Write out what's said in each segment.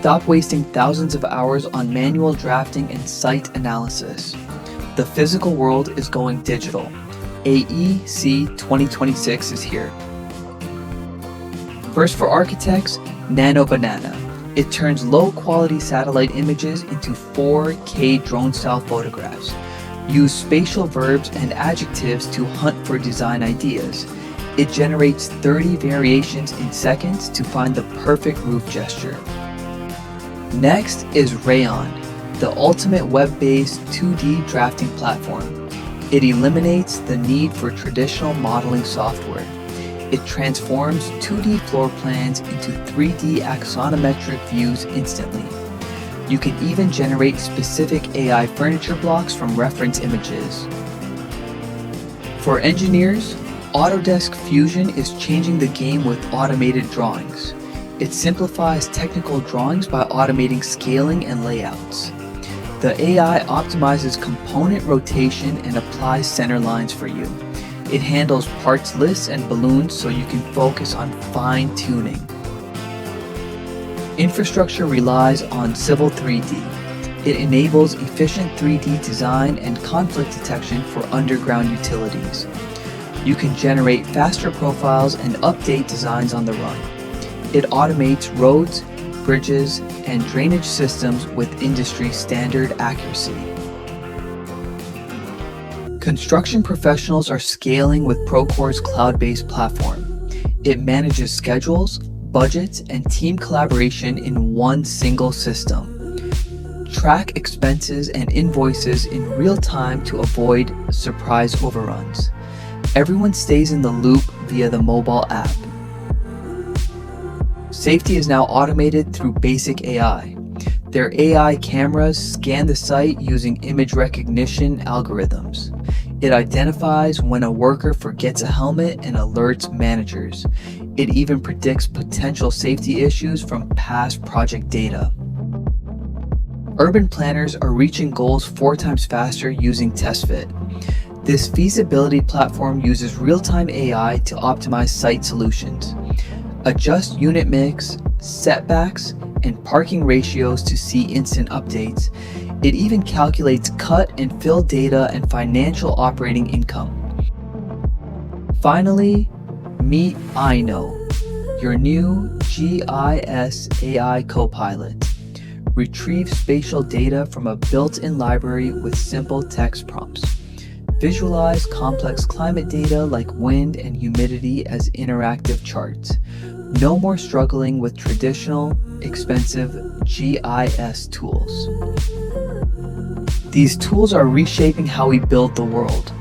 Stop wasting thousands of hours on manual drafting and site analysis. The physical world is going digital. AEC 2026 is here. First for architects, Nano Banana. It turns low-quality satellite images into 4K drone-style photographs. Use spatial verbs and adjectives to hunt for design ideas. It generates 30 variations in seconds to find the perfect roof gesture. Next is Rayon, the ultimate web-based 2D drafting platform. It eliminates the need for traditional modeling software. It transforms 2D floor plans into 3D axonometric views instantly. You can even generate specific AI furniture blocks from reference images. For engineers, Autodesk Fusion is changing the game with automated drawings. It simplifies technical drawings by automating scaling and layouts. The AI optimizes component rotation and applies center lines for you. It handles parts lists and balloons so you can focus on fine-tuning. Infrastructure relies on Civil 3D. It enables efficient 3D design and conflict detection for underground utilities. You can generate faster profiles and update designs on the run. It automates roads, bridges, and drainage systems with industry standard accuracy. Construction professionals are scaling with Procore's cloud-based platform. It manages schedules, budgets, and team collaboration in one single system. Track expenses and invoices in real time to avoid surprise overruns. Everyone stays in the loop via the mobile app. Safety is now automated through basic AI. Their AI cameras scan the site using image recognition algorithms. It identifies when a worker forgets a helmet and alerts managers. It even predicts potential safety issues from past project data. Urban planners are reaching goals 4 times faster using TestFit. This feasibility platform uses real-time AI to optimize site solutions. Adjust unit mix, setbacks, and parking ratios to see instant updates. It even calculates cut and fill data and financial operating income. Finally, meet Aino, your new GIS AI copilot. Retrieve spatial data from a built-in library with simple text prompts. Visualize complex climate data like wind and humidity as interactive charts. No more struggling with traditional, expensive GIS tools. These tools are reshaping how we build the world.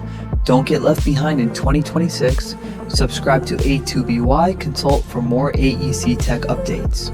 Don't get left behind in 2026. Subscribe to A2BY Consult for more AEC tech updates.